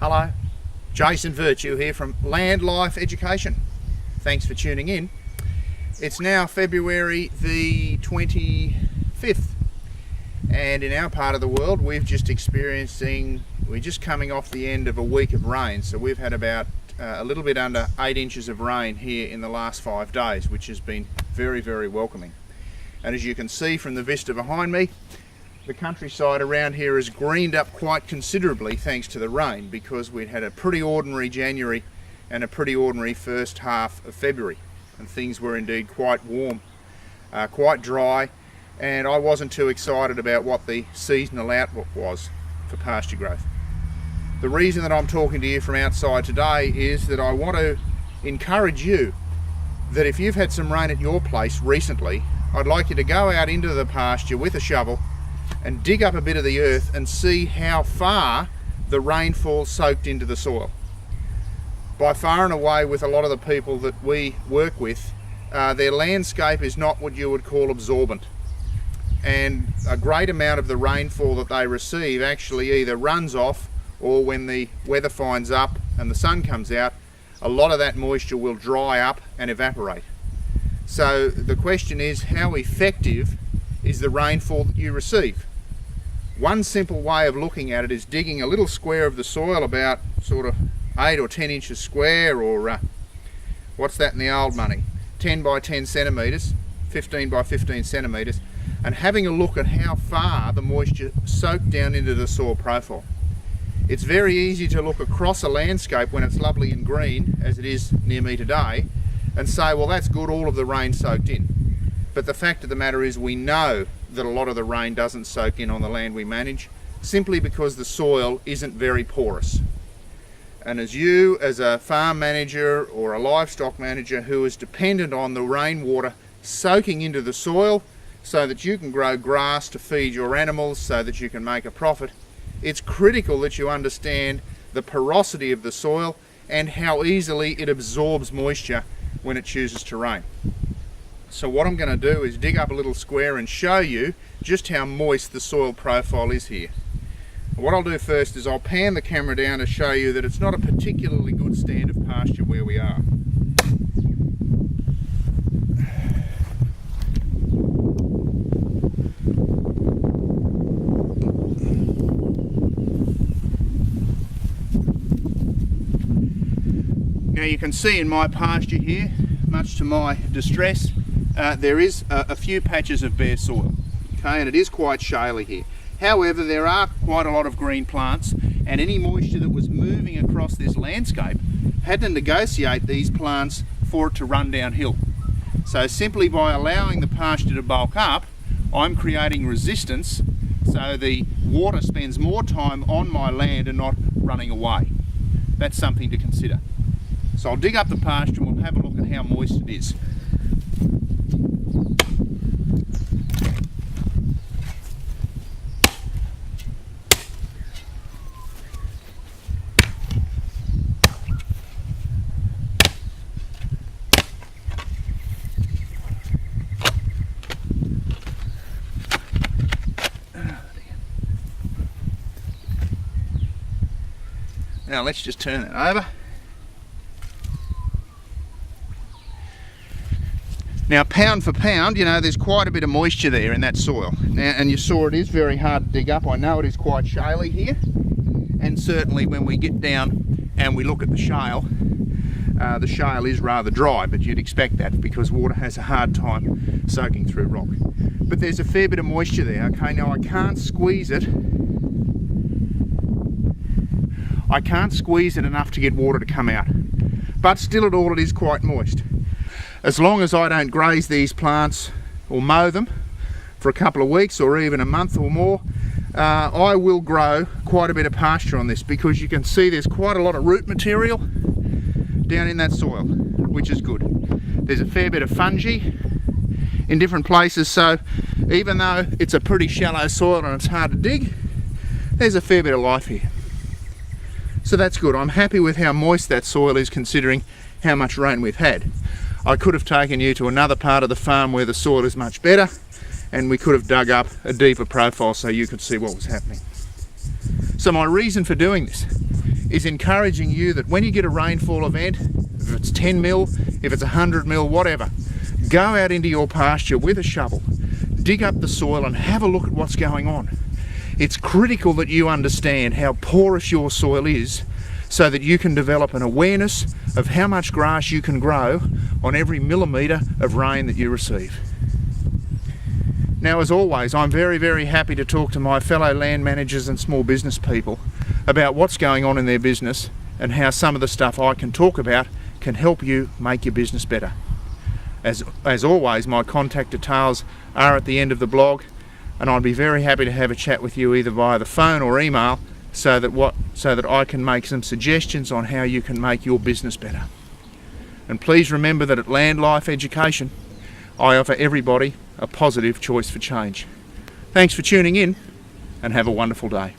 Hello, Jason Virtue here from Land Life Education. Thanks for tuning in. It's now February the 25th, and in our part of the world we're just coming off the end of a week of rain. So we've had about a little bit under 8 inches of rain here in the last 5 days, which has been very, very welcoming. And as you can see from the vista behind me, the countryside around here has greened up quite considerably thanks to the rain, because we'd had a pretty ordinary January and a pretty ordinary first half of February, and things were indeed quite warm, quite dry, and I wasn't too excited about what the seasonal outlook was for pasture growth. The reason that I'm talking to you from outside today is that I want to encourage you that if you've had some rain at your place recently, I'd like you to go out into the pasture with a shovel and dig up a bit of the earth and see how far the rainfall soaked into the soil. By far and away, with a lot of the people that we work with, their landscape is not what you would call absorbent, and a great amount of the rainfall that they receive actually either runs off, or when the weather finds up and the sun comes out, a lot of that moisture will dry up and evaporate. So the question is, how effective is the rainfall that you receive? One simple way of looking at it is digging a little square of the soil about sort of 8 or 10 inches square, or what's that in the old money, 10 by 10 centimetres, 15 by 15 centimetres, and having a look at how far the moisture soaked down into the soil profile. It's very easy to look across a landscape when it's lovely and green, as it is near me today, and say, well, that's good, all of the rain soaked in. But the fact of the matter is, we know that a lot of the rain doesn't soak in on the land we manage, simply because the soil isn't very porous. And as you, as a farm manager or a livestock manager who is dependent on the rainwater soaking into the soil so that you can grow grass to feed your animals, so that you can make a profit, it's critical that you understand the porosity of the soil and how easily it absorbs moisture when it chooses to rain. So what I'm going to do is dig up a little square and show you just how moist the soil profile is here. What I'll do first is I'll pan the camera down to show you that it's not a particularly good stand of pasture where we are. Now you can see in my pasture here, much to my distress, there is a few patches of bare soil, okay, and it is quite shaly here. However, there are quite a lot of green plants, and any moisture that was moving across this landscape had to negotiate these plants for it to run downhill. So simply by allowing the pasture to bulk up, I'm creating resistance, so the water spends more time on my land and not running away. That's something to consider. So I'll dig up the pasture and we'll have a look at how moist it is. Now let's just turn that over. Now, pound for pound, you know, there's quite a bit of moisture there in that soil. Now, and you saw it is very hard to dig up. I know it is quite shaly here, and certainly when we get down and we look at the shale is rather dry, but you'd expect that because water has a hard time soaking through rock. But there's a fair bit of moisture there. Okay, now I can't squeeze it. I can't squeeze it enough to get water to come out, but still at all it is quite moist. As long as I don't graze these plants or mow them for a couple of weeks or even a month or more, I will grow quite a bit of pasture on this, because you can see there's quite a lot of root material down in that soil, which is good. There's a fair bit of fungi in different places, so even though it's a pretty shallow soil and it's hard to dig, there's a fair bit of life here. So that's good. I'm happy with how moist that soil is, considering how much rain we've had. I could have taken you to another part of the farm where the soil is much better, and we could have dug up a deeper profile so you could see what was happening. So my reason for doing this is encouraging you that when you get a rainfall event, if it's 10 mil, if it's 100 mil, whatever, go out into your pasture with a shovel, dig up the soil and have a look at what's going on. It's critical that you understand how porous your soil is so that you can develop an awareness of how much grass you can grow on every millimetre of rain that you receive. Now, as always, I'm very, very happy to talk to my fellow land managers and small business people about what's going on in their business and how some of the stuff I can talk about can help you make your business better. As always, my contact details are at the end of the blog, and I'd be very happy to have a chat with you either via the phone or email so that I can make some suggestions on how you can make your business better. And please remember that at Land Life Education, I offer everybody a positive choice for change. Thanks for tuning in, and have a wonderful day.